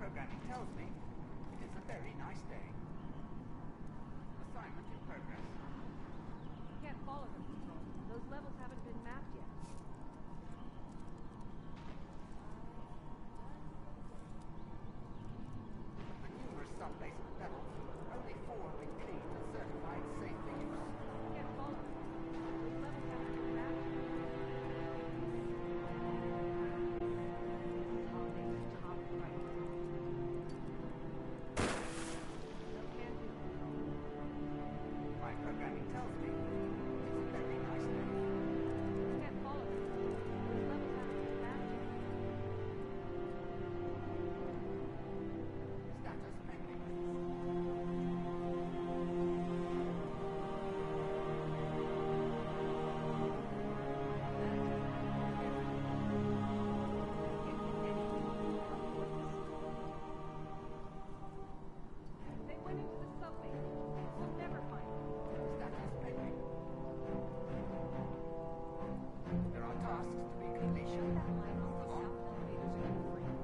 programming tells me it is a very nice day. Assignment in progress. Can't follow them, Control. Those levels haven't been mapped yet. The numerous sub-basement levels, only 4 have been cleaned and certified safe for use. Can't follow them. Those levels haven't been mapped yet. Holiday's top right. No can do, Control. My programming tells me it's a very nice day. Can't follow them. Those levels haven't been mapped yet. Status pending. They went into the subway. We'll never find them. Status pending. There are tasks to be completed. That line on the south elevators are gonna freeze.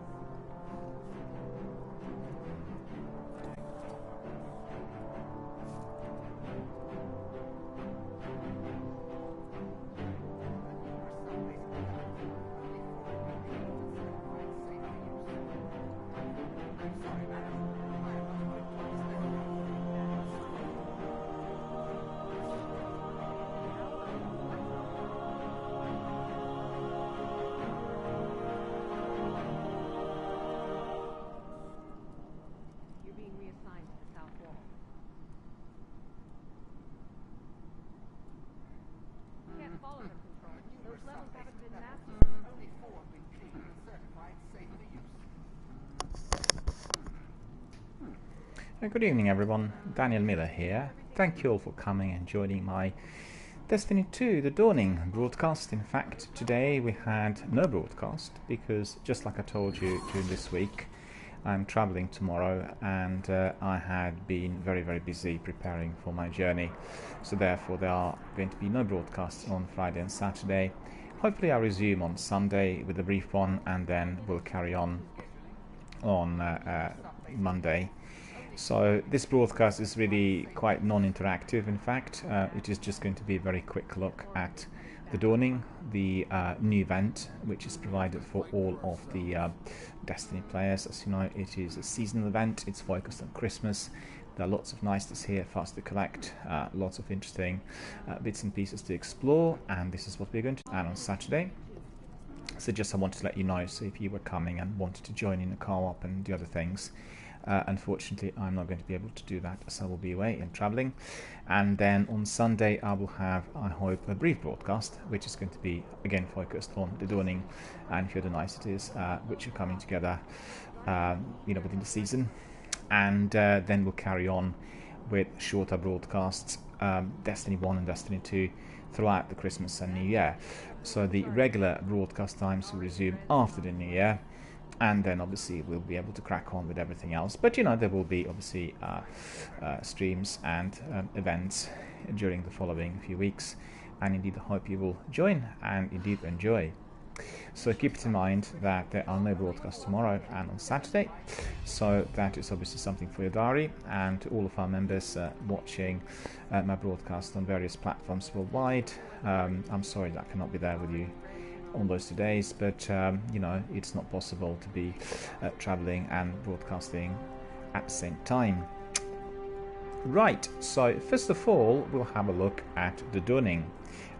You're being reassigned to the south wall. Can't follow them, Control. Those levels haven't been mapped yet. Only 4 have been cleaned and certified safe for use. Good evening everyone, Daniel Miller here. Thank you all for coming and joining my Destiny 2 The Dawning broadcast. In fact, today we had no broadcast because, just like I told you during this week, I'm traveling tomorrow and I had been very busy preparing for my journey. So therefore there are going to be no broadcasts on Friday and Saturday. Hopefully I'll resume on Sunday with a brief one and then we'll carry on Monday. So this broadcast is really quite non-interactive. In fact, it is just going to be a very quick look at The Dawning, the new event which is provided for all of the Destiny players. As you know, it is a seasonal event. It's focused on Christmas. There are lots of niceties here for us to collect, lots of interesting bits and pieces to explore, and this is what we're going to do on Saturday. So just I wanted to let you know, so if you were coming and wanted to join in the co-op and do other things, unfortunately I'm not going to be able to do that as I will be away and traveling. And then on Sunday I will have, I hope, a brief broadcast which is going to be again focused on The Dawning and a few other niceties which are coming together within the season. And then we'll carry on with shorter broadcasts, Destiny 1 and Destiny 2 throughout the Christmas and New Year. So the regular broadcast times will resume after the New Year, and then obviously we'll be able to crack on with everything else. But there will be obviously streams and events during the following few weeks, and indeed I hope you will join and indeed enjoy. So keep it in mind that there are no broadcasts tomorrow and on Saturday, so that is obviously something for your diary. And to all of our members watching my broadcast on various platforms worldwide, I'm sorry that I cannot be there with you on those 2 days, but it's not possible to be traveling and broadcasting at the same time. Right, so first of all we'll have a look at The Dawning,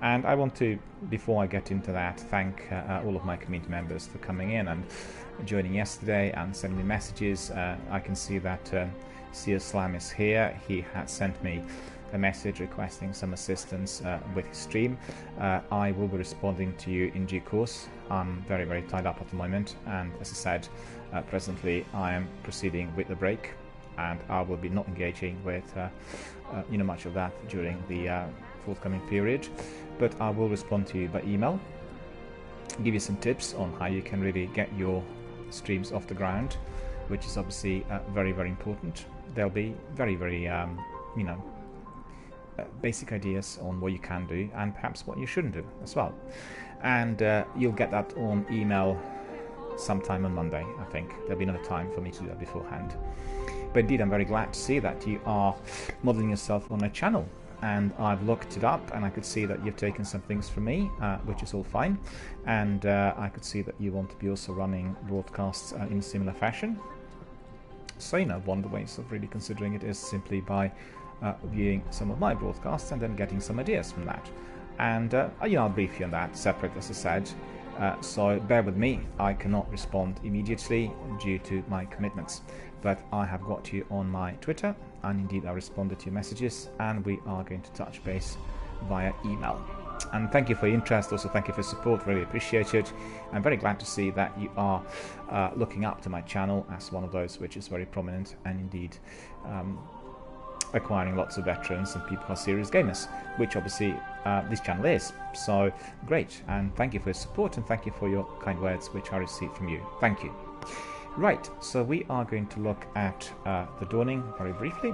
and I want to, before I get into that, thank all of my community members for coming in and joining yesterday and sending me messages. I can see that Seer Slam is here. He had sent me a message requesting some assistance with his stream. I will be responding to you in due course. I'm very tied up at the moment, and as I said, presently I am proceeding with the break, and I will be not engaging with much of that during the forthcoming period, but I will respond to you by email, give you some tips on how you can really get your streams off the ground, which is obviously very important. There'll be very basic ideas on what you can do and perhaps what you shouldn't do as well, and you'll get that on email sometime on Monday, I think. There'll be another time for me to do that beforehand. But indeed, I'm very glad to see that you are modeling yourself on my channel. And I've looked it up and I could see that you've taken some things from me, which is all fine. And I could see that you want to be also running broadcasts in a similar fashion. So, one of the ways of really considering it is simply by viewing some of my broadcasts and then getting some ideas from that. And I'll brief you on that separate, as I said. So bear with me, I cannot respond immediately due to my commitments. But I have got you on my Twitter, and indeed I responded to your messages, and we are going to touch base via email. And thank you for your interest, also thank you for your support, really appreciate it. I'm very glad to see that you are looking up to my channel as one of those which is very prominent, and indeed acquiring lots of veterans and people who are serious gamers, which obviously this channel is. So great, and thank you for your support, and thank you for your kind words which I received from you. Thank you. Right, so we are going to look at The Dawning very briefly.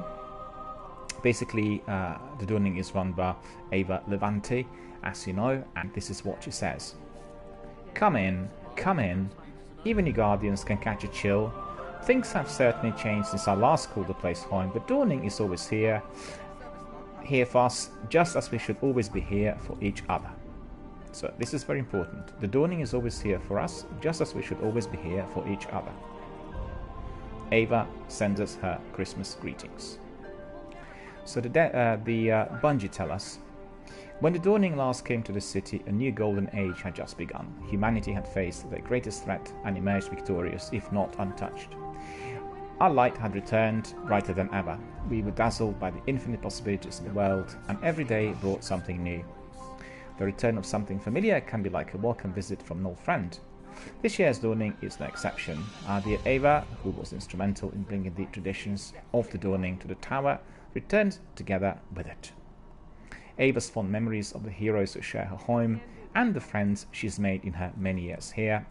Basically, The Dawning is run by Ava Levante, as you know, and this is what she says. Come in, even your guardians can catch a chill. Things have certainly changed since I last called the place home, but Dawning is always here for us, just as we should always be here for each other. So this is very important. The Dawning is always here for us, just as we should always be here for each other. Ava sends us her Christmas greetings. So the Bungie tell us, when the Dawning last came to the city, a new golden age had just begun. Humanity had faced their greatest threat and emerged victorious, if not untouched. Our light had returned brighter than ever. We were dazzled by the infinite possibilities in the world, and every day brought something new. The return of something familiar can be like a welcome visit from an old friend. This year's Dawning is no exception. Our dear Ava, who was instrumental in bringing the traditions of the Dawning to the tower, returned together with it. Ava's fond memories of the heroes who share her home and the friends she's made in her many years here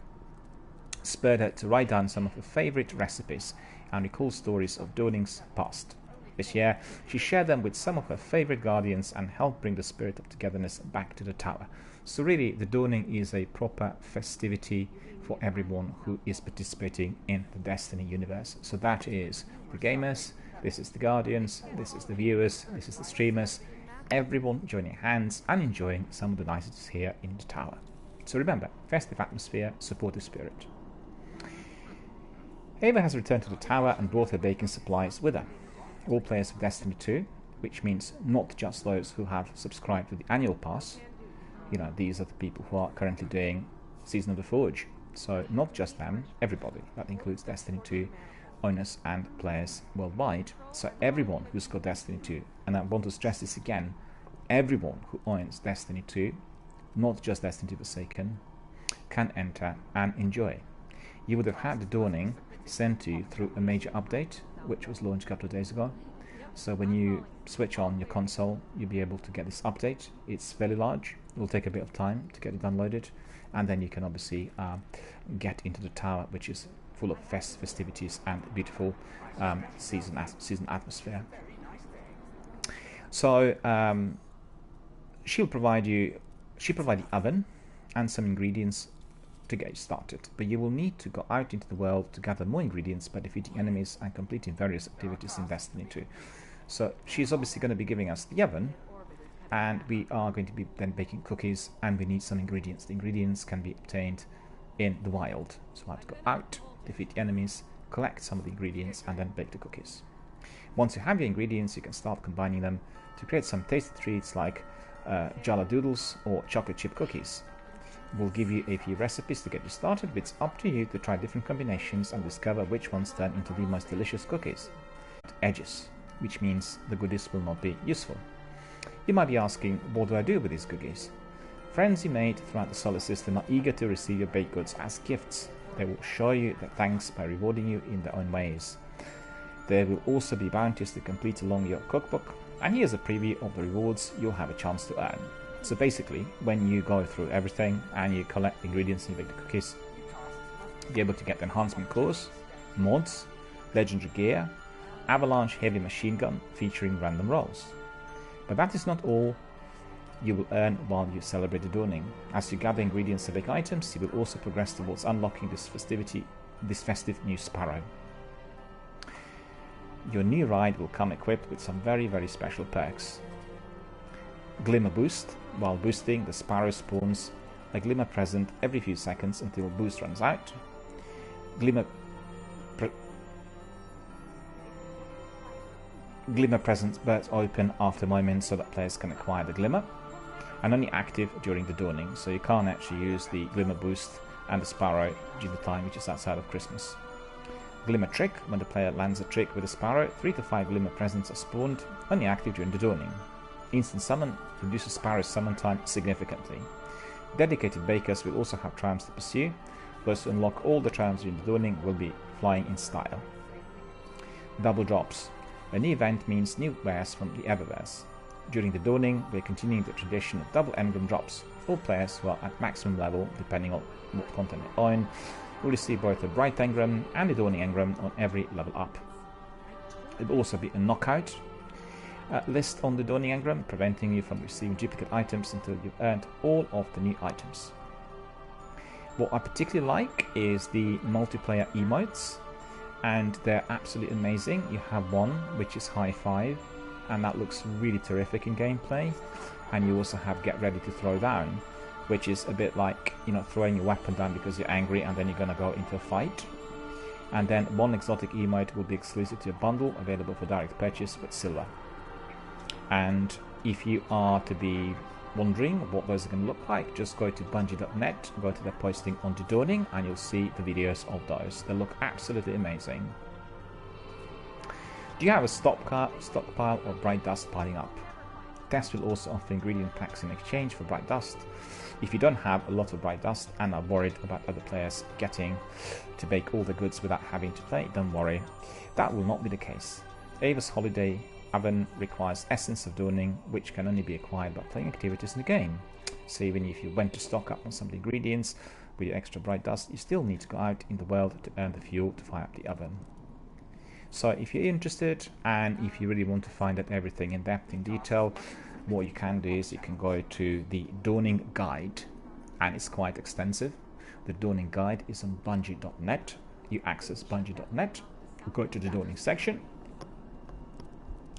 spurred her to write down some of her favourite recipes and recall stories of Dawning's past. This year, she shared them with some of her favourite guardians and helped bring the spirit of togetherness back to the tower. So really, the Dawning is a proper festivity for everyone who is participating in the Destiny universe. So that is the gamers, this is the guardians, this is the viewers, this is the streamers, everyone joining hands and enjoying some of the niceties here in the tower. So remember, festive atmosphere, supportive spirit. Ava has returned to the tower and brought her baking supplies with her. All players of Destiny 2, which means not just those who have subscribed to the annual pass. These are the people who are currently doing Season of the Forge. So not just them, everybody. That includes Destiny 2 owners and players worldwide. So everyone who's got Destiny 2, and I want to stress this again, everyone who owns Destiny 2, not just Destiny 2 Forsaken, can enter and enjoy. You would have had the Dawning sent to you through a major update, which was launched a couple of days ago. So when you switch on your console, you'll be able to get this update. It's fairly large. It will take a bit of time to get it downloaded, and then you can obviously get into the tower, which is full of festivities and beautiful season atmosphere. So she provide the oven and some ingredients to get started, but you will need to go out into the world to gather more ingredients by defeating enemies and completing various activities in Destiny 2. So she's obviously going to be giving us the oven, and we are going to be then baking cookies, and we need some ingredients. The ingredients can be obtained in the wild, so I have to go out, defeat the enemies, collect some of the ingredients, and then bake the cookies. Once you have your ingredients, you can start combining them to create some tasty treats like Jala Doodles or chocolate chip cookies. We'll give you a few recipes to get you started, but it's up to you to try different combinations and discover which ones turn into the most delicious cookies. Edges, which means the goodies will not be useful. You might be asking, what do I do with these cookies? Friends you made throughout the solar system are eager to receive your baked goods as gifts. They will show you their thanks by rewarding you in their own ways. There will also be bounties to complete along your cookbook, and here's a preview of the rewards you'll have a chance to earn. So basically, when you go through everything and you collect the ingredients and you bake the cookies, you'll be able to get enhancement cores, mods, legendary gear, avalanche heavy machine gun featuring random rolls. But that is not all. you will earn while you celebrate the dawning. As you gather ingredients to bake items, you will also progress towards unlocking this festive new sparrow. Your new ride will come equipped with some very, very special perks. Glimmer Boost. While boosting, the sparrow spawns a glimmer present every few seconds until boost runs out. Glimmer presents burst open after a moment so that players can acquire the glimmer, and only active during the dawning, so you can't actually use the glimmer boost and the sparrow during the time which is outside of Christmas. Glimmer Trick. When the player lands a trick with a sparrow, 3 to 5 glimmer presents are spawned, only active during the dawning. Instant Summon reduces sparrow's summon time significantly. Dedicated bakers will also have triumphs to pursue. Those who unlock all the triumphs during the dawning will be flying in style. Double Drops. A new event means new wares from the Everwares. During the dawning, we are continuing the tradition of double engram drops. All players who are at maximum level, depending on what content they own, will receive both a bright engram and a dawning engram on every level up. There will also be a knockout list on the dawning engram, preventing you from receiving duplicate items until you've earned all of the new items. What I particularly like is the multiplayer emotes, and they're absolutely amazing. You have one which is High Five, and that looks really terrific in gameplay, and you also have Get Ready to Throw Down, which is a bit like, you know, throwing your weapon down because you're angry and then you're gonna go into a fight. And then one exotic emote will be exclusive to a bundle, available for direct purchase with silver. And if you are to be wondering what those are going to look like, just go to bungie.net, go to their posting on the dawning, and you'll see the videos of those. They look absolutely amazing. Do you have a stockpile or bright dust piling up? Test will also offer ingredient packs in exchange for bright dust. If you don't have a lot of bright dust and are worried about other players getting to bake all the goods without having to play, don't worry, that will not be the case. Ava's Holiday Oven requires Essence of Dawning, which can only be acquired by playing activities in the game. So even if you went to stock up on some of the ingredients with your extra bright dust, you still need to go out in the world to earn the fuel to fire up the oven. So if you're interested, and if you really want to find out everything in depth, in detail, what you can do is you can go to the Dawning Guide, and it's quite extensive. The Dawning Guide is on bungie.net. You access bungie.net, go to the Dawning section,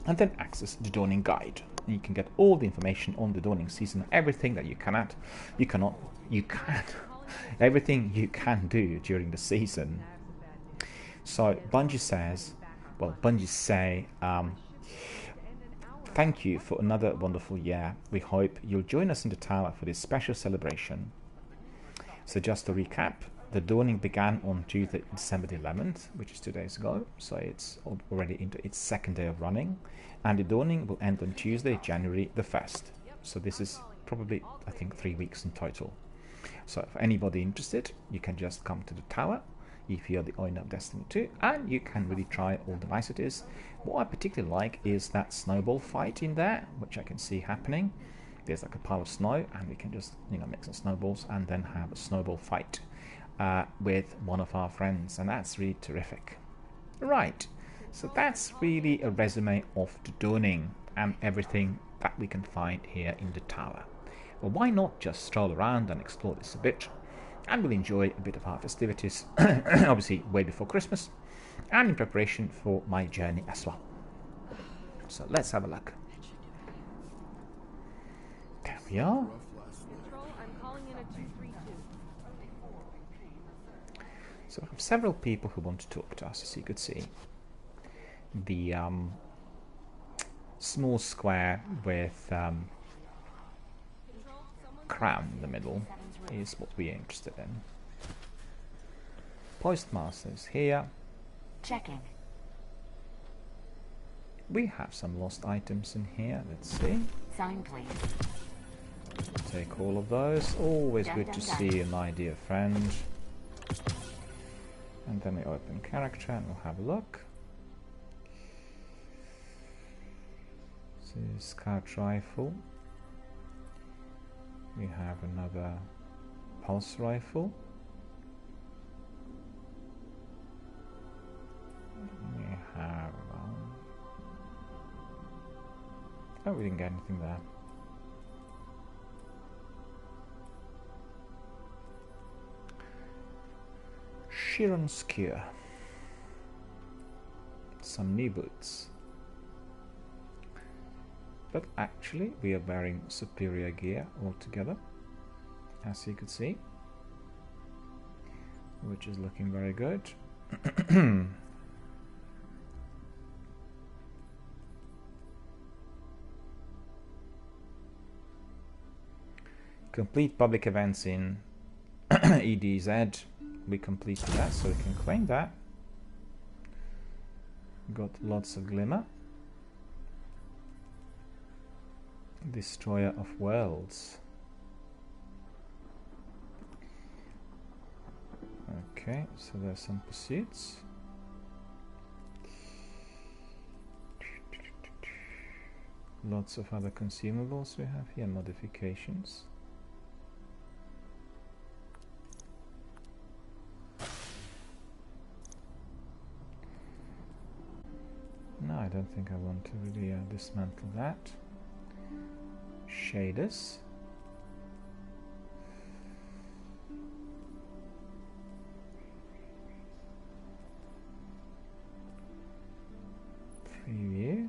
and then access the Dawning Guide. And you can get all the information on the Dawning season, everything that everything you can do during the season. So Bungie say, thank you for another wonderful year. We hope you'll join us in the tower for this special celebration. So just to recap, the dawning began on Tuesday, December the 11th, which is 2 days ago, so it's already into its second day of running, and the dawning will end on Tuesday, January the 1st. So this is probably, I think, 3 weeks in total. So for anybody interested, you can just come to the tower if you're the owner of Destiny 2, and you can really try all the niceties. What I particularly like is that snowball fight in there, which I can see happening. There's like a pile of snow, and we can just, you know, make some snowballs and then have a snowball fight with one of our friends, and that's really terrific. Right, so that's really a resume of the dawning and everything that we can find here in the tower. Well, why not just stroll around and explore this a bit, and we'll enjoy a bit of our festivities, obviously way before Christmas, and in preparation for my journey as well. So let's have a look. There we are. Control, I'm calling in a 232. So we have several people who want to talk to us, as you could see. The small square with crown in the middle is what we are interested in. Postmaster's here. Checking. We have some lost items in here. Let's see. Sign, please. Take all of those. Always Dun, good dun, to dun. see my dear friend. And then we open character and we'll have a look. This is scout rifle. We have another pulse rifle. We have oh, we didn't get anything there. Chiron Skewer. Some new boots. But actually we are wearing superior gear altogether, as you could see, which is looking very good. Complete public events in EDZ. We completed that, so we can claim that. Got lots of glimmer. Destroyer of Worlds. Okay, so there's some pursuits. Lots of other consumables we have here, modifications. No, I don't think I want to really dismantle that. Shaders. Preview.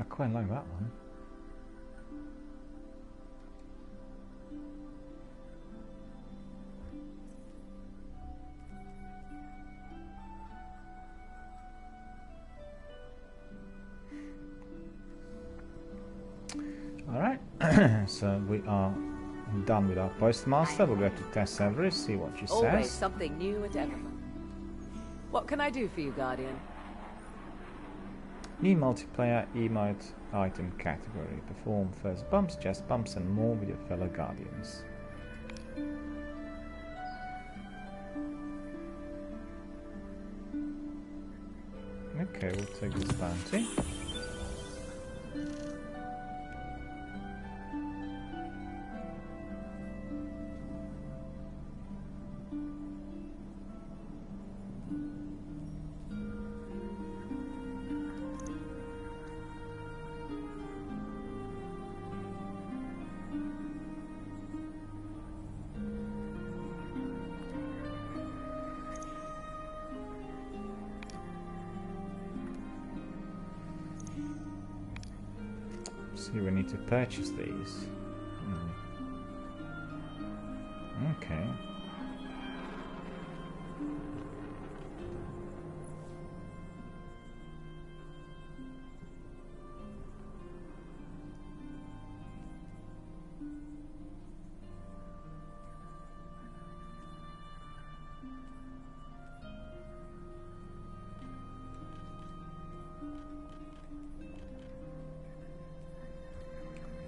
I quite like that one. Alright, so we are done with our postmaster. We'll go to Tess Everest, see what she Always says. something new at Everman. What can I do for you, Guardian? New multiplayer emote item category. Perform first bumps, chest bumps and more with your fellow Guardians. Okay, we'll take this bounty. See, we need to purchase these. Okay.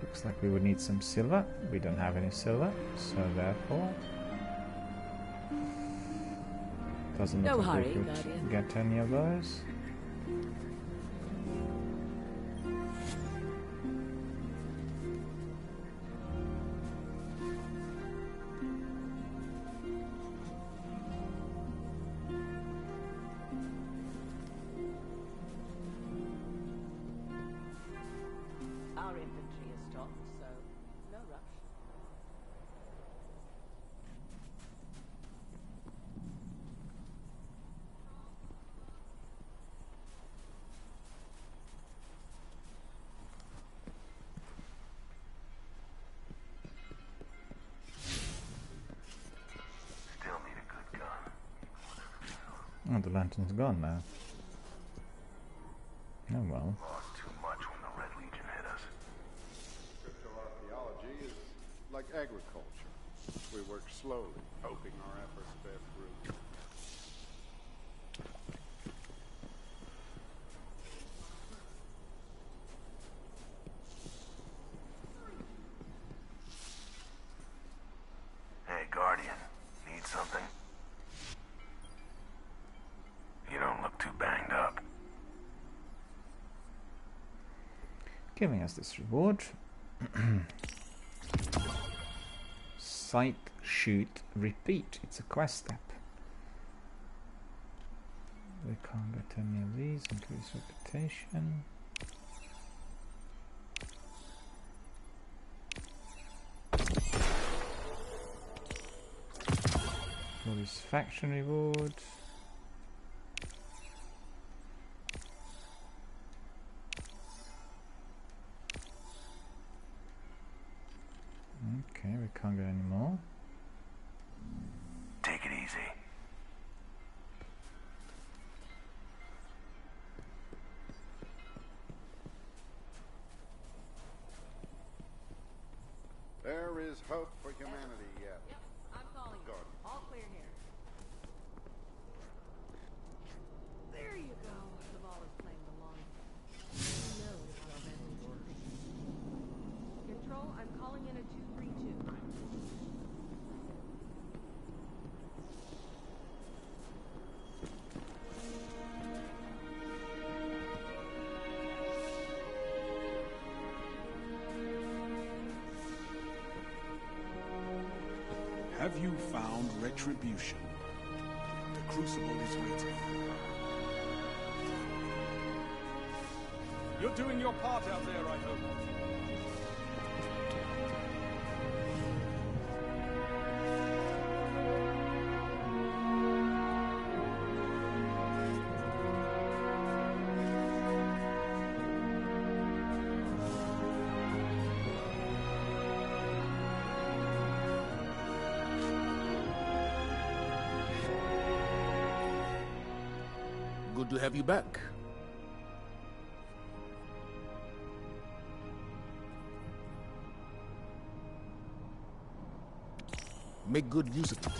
Looks like we would need some silver. We don't have any silver, so therefore doesn't look No like hurry, we could Guardian. get any of those. Our inventory is stocked, so no rush. Still need a good gun. Oh, the lantern's gone now. Oh well. Lost too much when the Red Legion hit us. Cryptoarchaeology is like agriculture. We work slowly, hoping our efforts bear fruit. Hey, Guardian. Need something? You don't look too banged up. giving us this reward. Sight, shoot, repeat. It's a quest step. We can't get any of these. Increase reputation. Police faction reward. Okay, we can't get any more. Take it easy. There is hope for humanity yet. Yep, I'm calling you. Guardian. All clear here. There you go. The ball is playing the long game. Who knows how the red works? Control, I'm calling in a 232. Have you found retribution? The crucible is waiting. You're doing your part out there, I hope. Good to have you back. Make good use of it.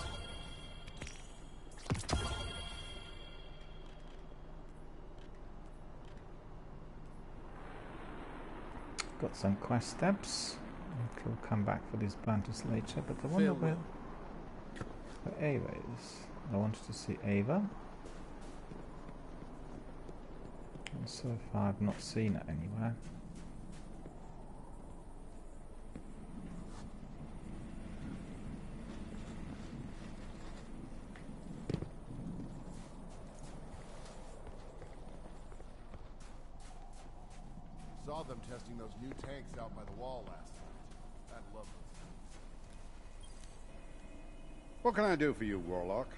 Got some quest steps. We'll come back for these banters later, but I wonder where Ava is. I wanted to see Ava. And so far I've not seen it anywhere. Saw them testing those new tanks out by the wall last night. I love those things. What can I do for you, Warlock?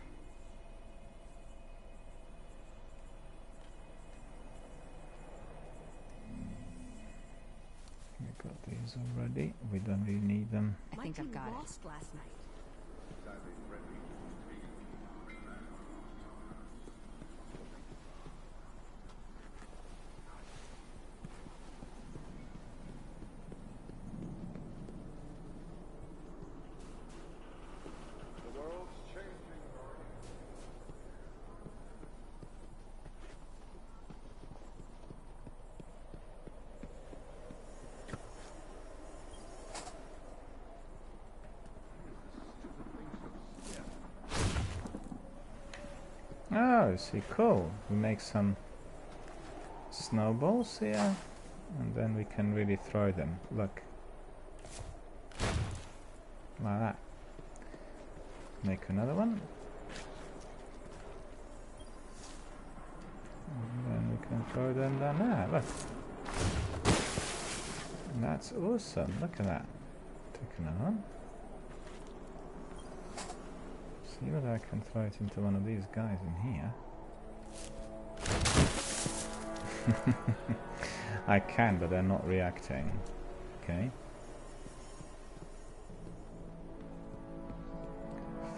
We've got these already. We don't really need them. I think I've got it. Lost last night. The world's changing, Guardian. Oh, see, cool. We make some snowballs here, and then we can really throw them. Look. Like that. Make another one. And then we can throw them down there. Look. And that's awesome. Look at that. Take another one. See whether I can throw it into one of these guys in here. I can, but they're not reacting. Okay.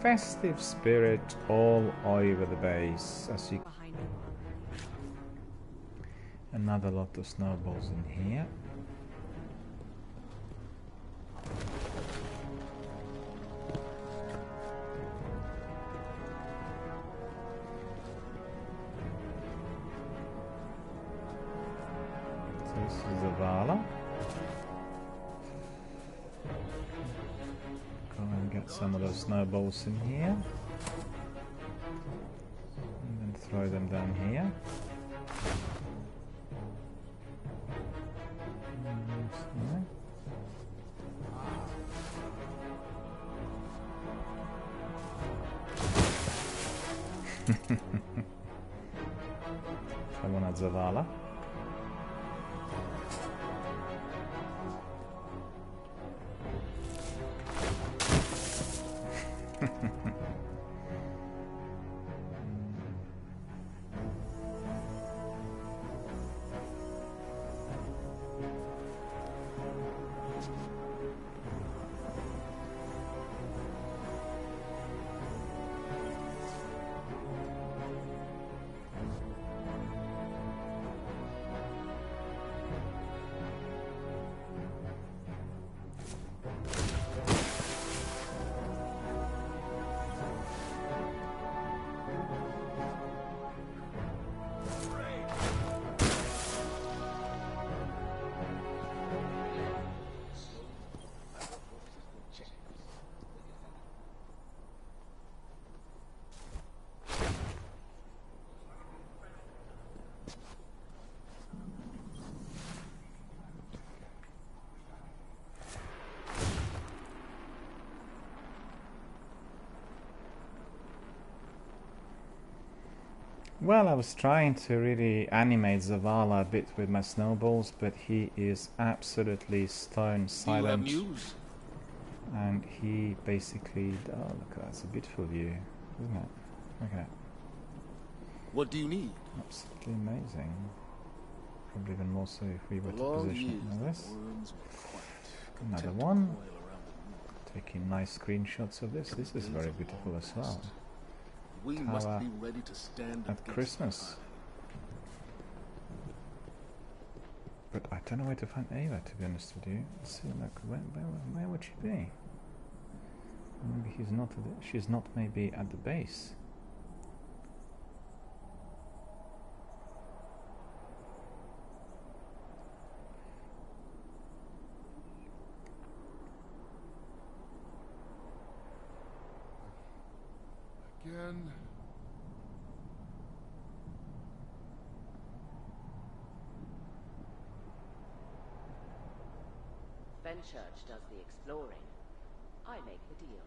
Festive spirit all over the base. As you Behind you. another lot of snowballs in here. This is the Vala. Go and get some of those snowballs in here. And then throw them down here. And Someone at Zavala. Well, I was trying to really animate Zavala a bit with my snowballs, but he is absolutely stone silent. You have news? And he basically... Oh, look, that's a beautiful view, isn't it? Look at that. What do you need? Absolutely amazing. Probably even more so if we were to Long position years, it like this. the worms were quiet, Another content to one. coil around the moon. Taking nice screenshots of this. This is very beautiful as well. We must Tower be ready to stand at against Christmas. But I don't know where to find Ava, to be honest with you. Let's see, look, where would she be? Maybe he's not. She's not maybe at the base. Again. Fenchurch does the exploring. I make the deals.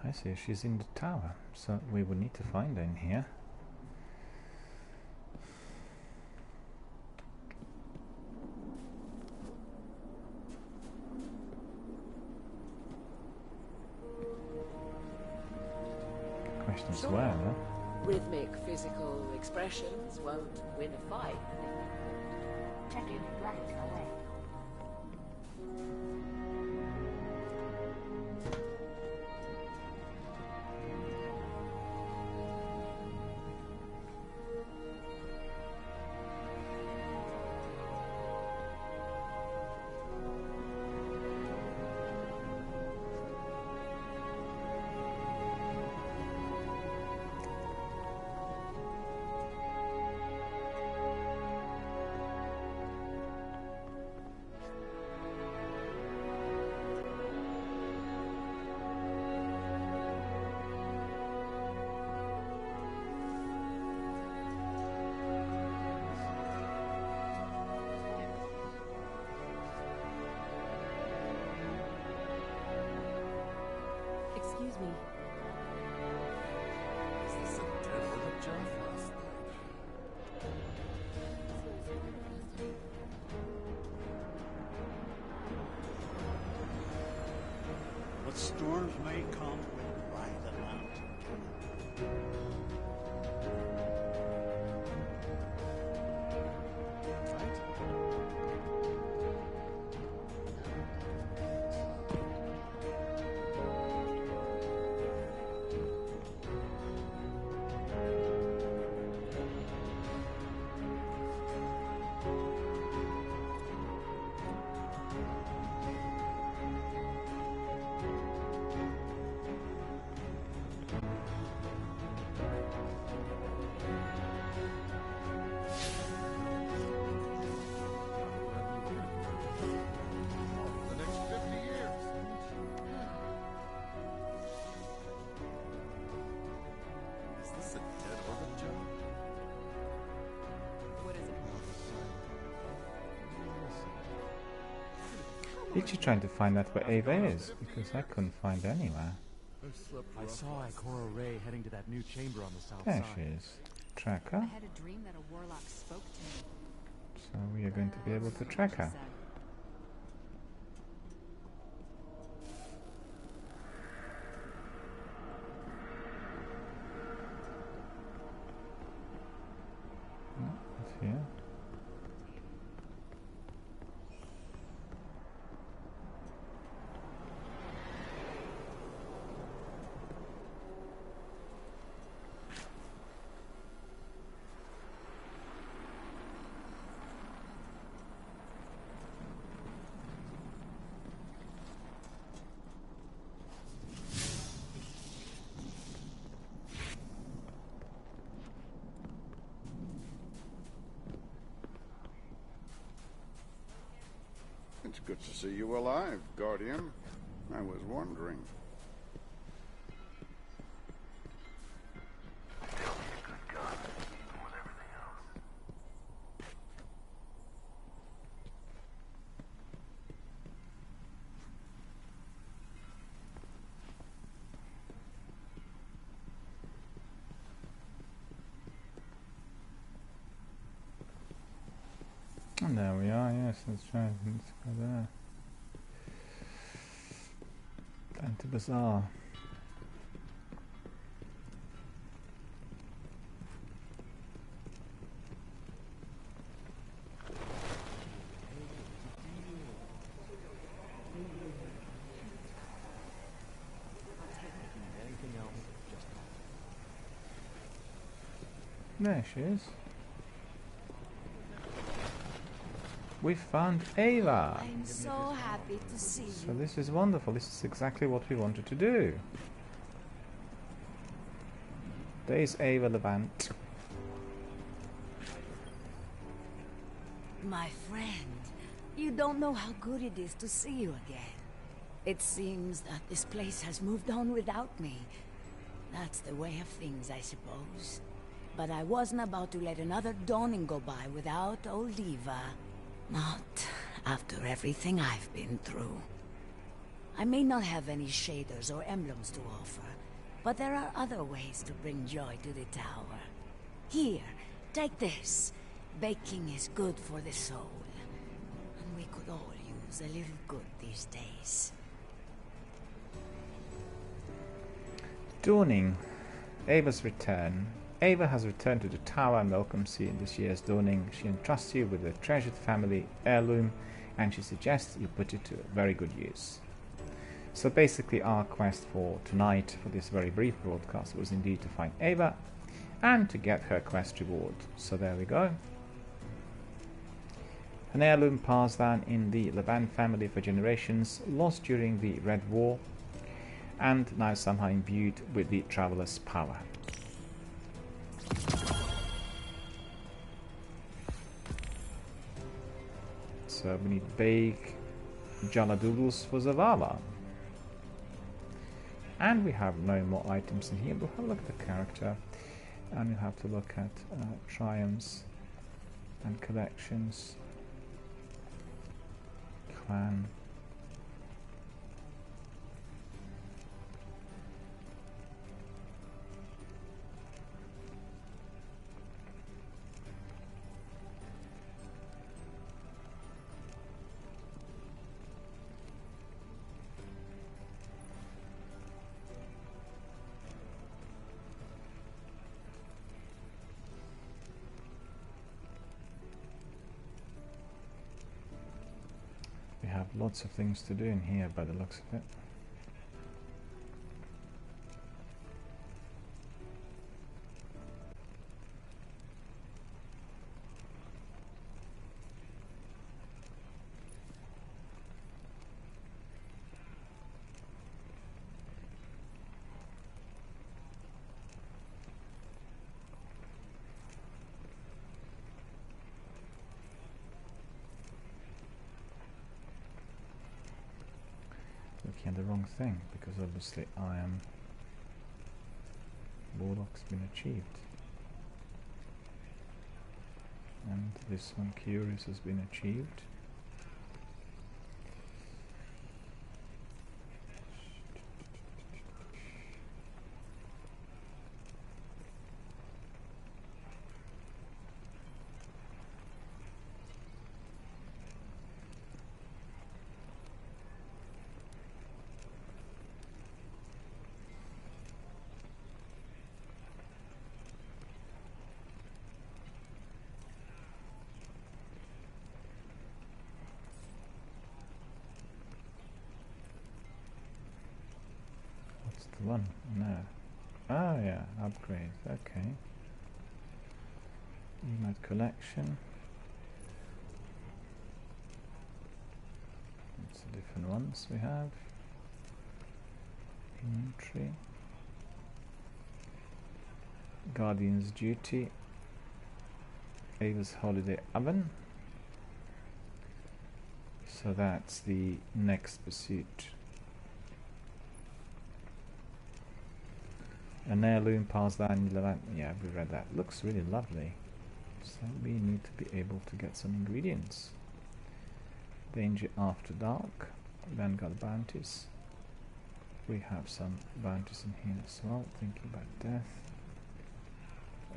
I see, she's in the tower, so we would need to find her in here. Question's Sure. where, though? Rhythmic physical expressions won't win a fight. Checking right away. Excuse me. Is this some dead order Jeff last night? What storms may come will ride the mountain. Literally trying to find out where Ava is, because I couldn't find her anywhere. I saw Ikora Ray heading to that new chamber on the south There side. she is. Track her. I had a dream that a warlock spoke to me. So we are going to be able to track her. No, it's here. It's good to see you alive, Guardian. I was wondering. Still need a good gun, even with everything else. And there we are, yes, that's right. Let's go there. Down to Bazaar. Anything else? Just There she is. We found Ava! I'm so happy to see you. So this is wonderful. This is exactly what we wanted to do. There's Ava Levant. My friend, you don't know how good it is to see you again. It seems that this place has moved on without me. That's the way of things, I suppose. But I wasn't about to let another dawning go by without old Eva. Not after everything I've been through. I may not have any shaders or emblems to offer, but there are other ways to bring joy to the tower. Here, take this. Baking is good for the soul. And we could all use a little good these days. Dawning. Ava's return. Ava has returned to the tower and welcomes you in this year's dawning. She entrusts you with a treasured family heirloom, and she suggests you put it to very good use. So basically our quest for tonight, for this very brief broadcast, was indeed to find Ava and to get her quest reward. So there we go. An heirloom passed down in the Levant family for generations, lost during the Red War, and now somehow imbued with the Traveler's power. So we need bake Jaladoodles for Zavala. And we have no more items in here. We'll have a look at the character, and we'll have to look at triumphs and collections. Clan. We have lots of things to do in here by the looks of it. Looking at the wrong thing, because obviously I am Warlock's been achieved, and this one Curious has been achieved. the one? No. Oh yeah, upgrades. Okay. Email collection. It's the different ones we have. Inventory. Guardian's Duty. Ava's Holiday Oven. So that's the next pursuit. An heirloom passed down. Yeah, we read that. Looks really lovely. So we need to be able to get some ingredients. Danger After Dark. Vanguard bounties. We have some bounties in here as well. Thinking about death.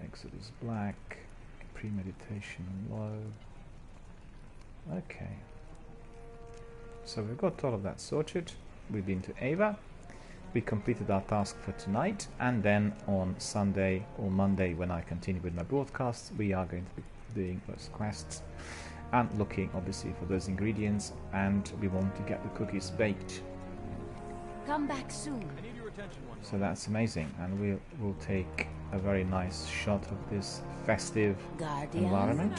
Exodus Black. Premeditation Low. Okay. So we've got all of that sorted. We've been to Ava. We completed our task for tonight, and then on Sunday or Monday, when I continue with my broadcasts, we are going to be doing those quests and looking obviously for those ingredients, and we want to get the cookies baked. Come back soon. So that's amazing, and we'll take a very nice shot of this festive environment.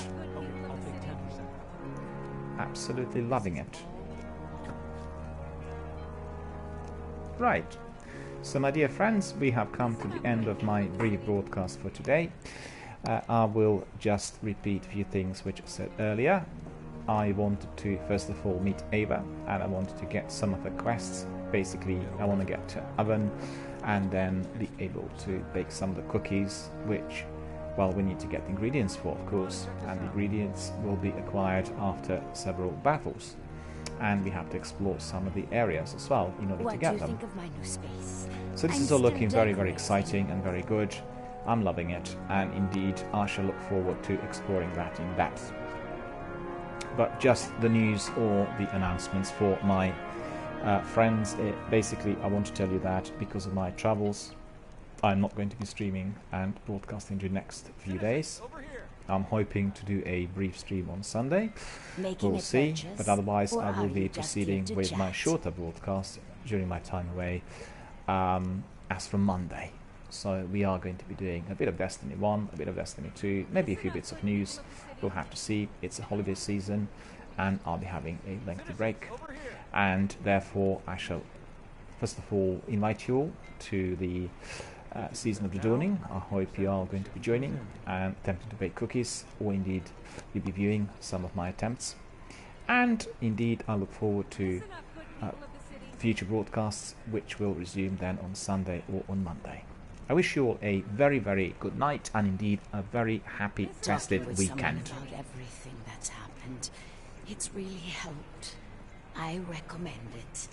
Absolutely loving it. Right. So my dear friends, we have come to the end of my brief broadcast for today. I will just repeat a few things which I said earlier. I wanted to first of all meet Ava, and I wanted to get some of her quests. Basically, I want to get to oven and then be able to bake some of the cookies, which, well, we need to get the ingredients for, of course, and the ingredients will be acquired after several battles. And we have to explore some of the areas as well in order to get them. What do you think of my new space? So this is all looking very, very exciting and very good. I'm loving it, and indeed I shall look forward to exploring that in depth. But just the news or the announcements for my friends. Basically, I want to tell you that because of my travels, I'm not going to be streaming and broadcasting during the next few days. I'm hoping to do a brief stream on Sunday. We'll see, but otherwise I will be proceeding with my shorter broadcast during my time away as from Monday. So we are going to be doing a bit of Destiny 1, a bit of Destiny 2, maybe a few bits of news. We'll have to see. It's a holiday season and I'll be having a lengthy break. And therefore I shall first of all invite you all to the Season of the Dawning. I hope you are going to be joining and attempting to bake cookies, or indeed you'll be viewing some of my attempts. And indeed I look forward to future broadcasts, which will resume then on Sunday or on Monday. I wish you all a very, very good night, and indeed a very happy festive weekend. About everything that's happened, it's really helped. I recommend it.